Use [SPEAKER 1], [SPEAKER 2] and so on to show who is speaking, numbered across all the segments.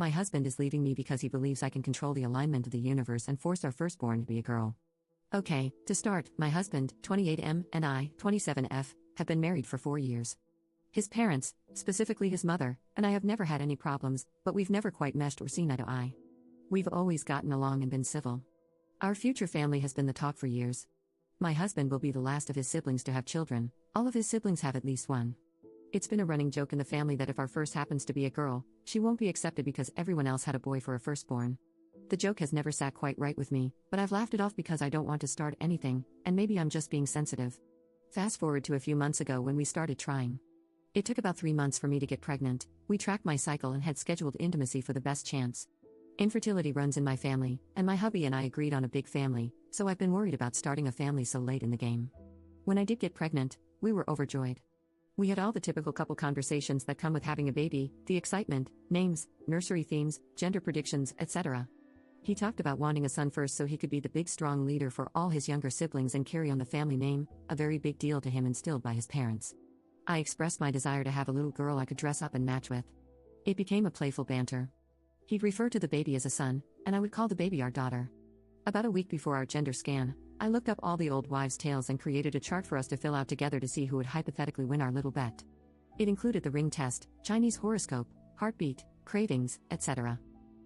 [SPEAKER 1] My husband is leaving me because he believes I can control the alignment of the universe and force our firstborn to be a girl. Okay, to start, my husband, 28M, and I, 27F, have been married for 4 years. His parents, specifically his mother, and I have never had any problems, but we've never quite meshed or seen eye to eye. We've always gotten along and been civil. Our future family has been the talk for years. My husband will be the last of his siblings to have children. All of his siblings have at least one. It's been a running joke in the family that if our first happens to be a girl, she won't be accepted because everyone else had a boy for a firstborn. The joke has never sat quite right with me, but I've laughed it off because I don't want to start anything, and maybe I'm just being sensitive. Fast forward to a few months ago when we started trying. It took about 3 months for me to get pregnant. We tracked my cycle and had scheduled intimacy for the best chance. Infertility runs in my family, and my hubby and I agreed on a big family, so I've been worried about starting a family so late in the game. When I did get pregnant, we were overjoyed. We had all the typical couple conversations that come with having a baby, the excitement, names, nursery themes, gender predictions, etc. He talked about wanting a son first so he could be the big strong leader for all his younger siblings and carry on the family name, a very big deal to him instilled by his parents. I expressed my desire to have a little girl I could dress up and match with. It became a playful banter. He'd refer to the baby as a son, and I would call the baby our daughter. About a week before our gender scan, I looked up all the old wives' tales and created a chart for us to fill out together to see who would hypothetically win our little bet. It included the ring test, Chinese horoscope, heartbeat, cravings, etc.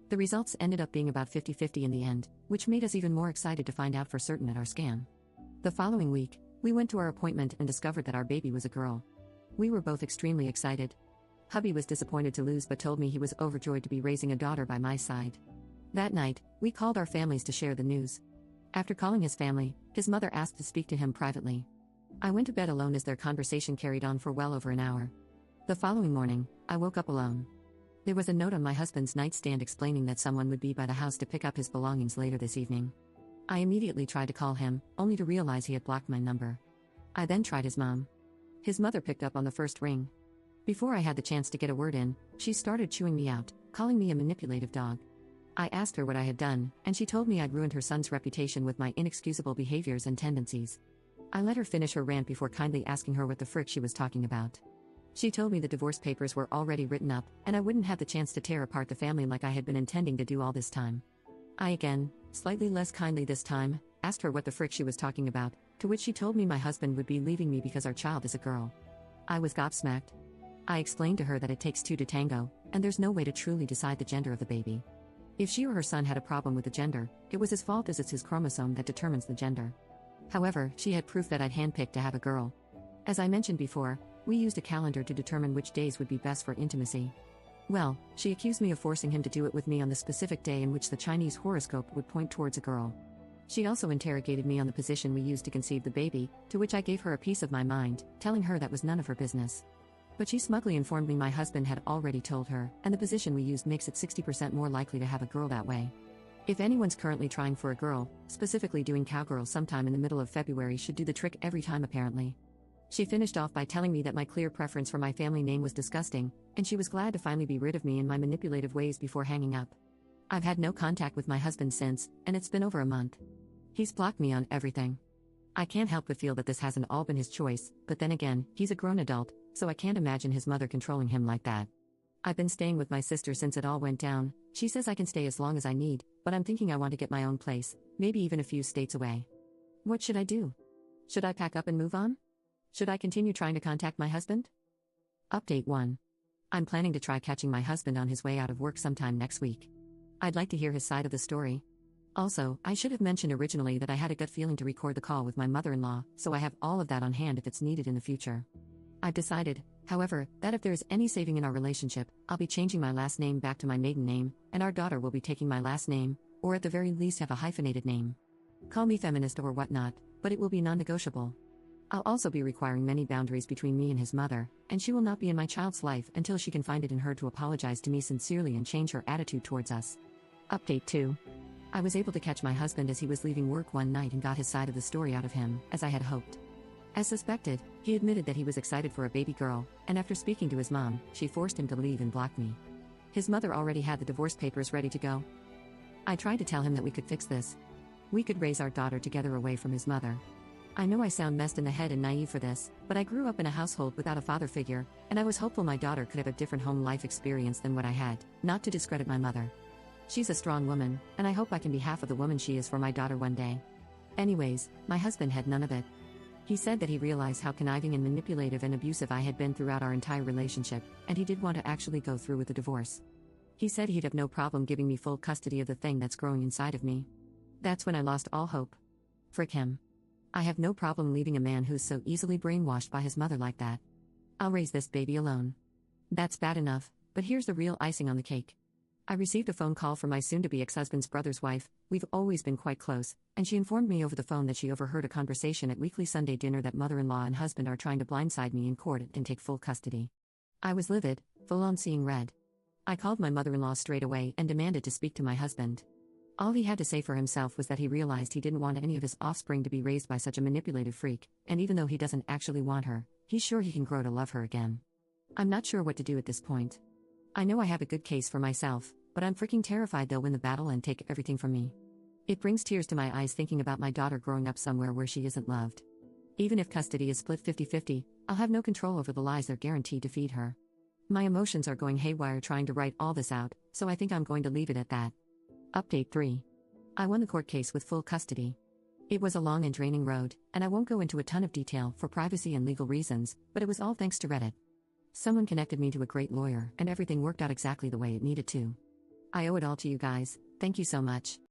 [SPEAKER 1] The results ended up being about 50-50 in the end, which made us even more excited to find out for certain at our scan. The following week, we went to our appointment and discovered that our baby was a girl. We were both extremely excited. Hubby was disappointed to lose but told me he was overjoyed to be raising a daughter by my side. That night, we called our families to share the news. After calling his family, his mother asked to speak to him privately. I went to bed alone as their conversation carried on for well over an hour. The following morning, I woke up alone. There was a note on my husband's nightstand explaining that someone would be by the house to pick up his belongings later this evening. I immediately tried to call him, only to realize he had blocked my number. I then tried his mom. His mother picked up on the first ring. Before I had the chance to get a word in, she started chewing me out, calling me a manipulative dog. I asked her what I had done, and she told me I'd ruined her son's reputation with my inexcusable behaviors and tendencies. I let her finish her rant before kindly asking her what the frick she was talking about. She told me the divorce papers were already written up, and I wouldn't have the chance to tear apart the family like I had been intending to do all this time. I again, slightly less kindly this time, asked her what the frick she was talking about, to which she told me my husband would be leaving me because our child is a girl. I was gobsmacked. I explained to her that it takes two to tango, and there's no way to truly decide the gender of the baby. If she or her son had a problem with the gender, it was his fault as it's his chromosome that determines the gender. However, she had proof that I'd handpicked to have a girl. As I mentioned before, we used a calendar to determine which days would be best for intimacy. Well, she accused me of forcing him to do it with me on the specific day in which the Chinese horoscope would point towards a girl. She also interrogated me on the position we used to conceive the baby, to which I gave her a piece of my mind, telling her that was none of her business. But she smugly informed me my husband had already told her, and the position we used makes it 60% more likely to have a girl that way. If anyone's currently trying for a girl, specifically doing cowgirl sometime in the middle of February should do the trick every time apparently. She finished off by telling me that my clear preference for my family name was disgusting, and she was glad to finally be rid of me and my manipulative ways before hanging up. I've had no contact with my husband since, and it's been over a month. He's blocked me on everything. I can't help but feel that this hasn't all been his choice, but then again, he's a grown adult, so I can't imagine his mother controlling him like that. I've been staying with my sister since it all went down. She says I can stay as long as I need, but I'm thinking I want to get my own place, maybe even a few states away. What should I do? Should I pack up and move on? Should I continue trying to contact my husband? Update 1. I'm planning to try catching my husband on his way out of work sometime next week. I'd like to hear his side of the story. Also, I should have mentioned originally that I had a gut feeling to record the call with my mother-in-law, so I have all of that on hand if it's needed in the future. I've decided, however, that if there is any saving in our relationship, I'll be changing my last name back to my maiden name, and our daughter will be taking my last name, or at the very least have a hyphenated name. Call me feminist or whatnot, but it will be non-negotiable. I'll also be requiring many boundaries between me and his mother, and she will not be in my child's life until she can find it in her to apologize to me sincerely and change her attitude towards us. Update 2. I was able to catch my husband as he was leaving work one night and got his side of the story out of him, as I had hoped. As suspected, he admitted that he was excited for a baby girl, and after speaking to his mom, she forced him to leave and block me. His mother already had the divorce papers ready to go. I tried to tell him that we could fix this. We could raise our daughter together away from his mother. I know I sound messed in the head and naive for this, but I grew up in a household without a father figure, and I was hopeful my daughter could have a different home life experience than what I had, not to discredit my mother. She's a strong woman, and I hope I can be half of the woman she is for my daughter one day. Anyways, my husband had none of it. He said that he realized how conniving and manipulative and abusive I had been throughout our entire relationship, and he did want to actually go through with the divorce. He said he'd have no problem giving me full custody of the thing that's growing inside of me. That's when I lost all hope. Frick him. I have no problem leaving a man who's so easily brainwashed by his mother like that. I'll raise this baby alone. That's bad enough, but here's the real icing on the cake. I received a phone call from my soon-to-be ex-husband's brother's wife. We've always been quite close, and she informed me over the phone that she overheard a conversation at weekly Sunday dinner that mother-in-law and husband are trying to blindside me in court and take full custody. I was livid, full on seeing red. I called my mother-in-law straight away and demanded to speak to my husband. All he had to say for himself was that he realized he didn't want any of his offspring to be raised by such a manipulative freak, and even though he doesn't actually want her, he's sure he can grow to love her again. I'm not sure what to do at this point. I know I have a good case for myself, but I'm freaking terrified they'll win the battle and take everything from me. It brings tears to my eyes thinking about my daughter growing up somewhere where she isn't loved. Even if custody is split 50-50, I'll have no control over the lies they're guaranteed to feed her. My emotions are going haywire trying to write all this out, so I think I'm going to leave it at that. Update 3. I won the court case with full custody. It was a long and draining road, and I won't go into a ton of detail for privacy and legal reasons, but it was all thanks to Reddit. Someone connected me to a great lawyer, and everything worked out exactly the way it needed to. I owe it all to you guys. Thank you so much.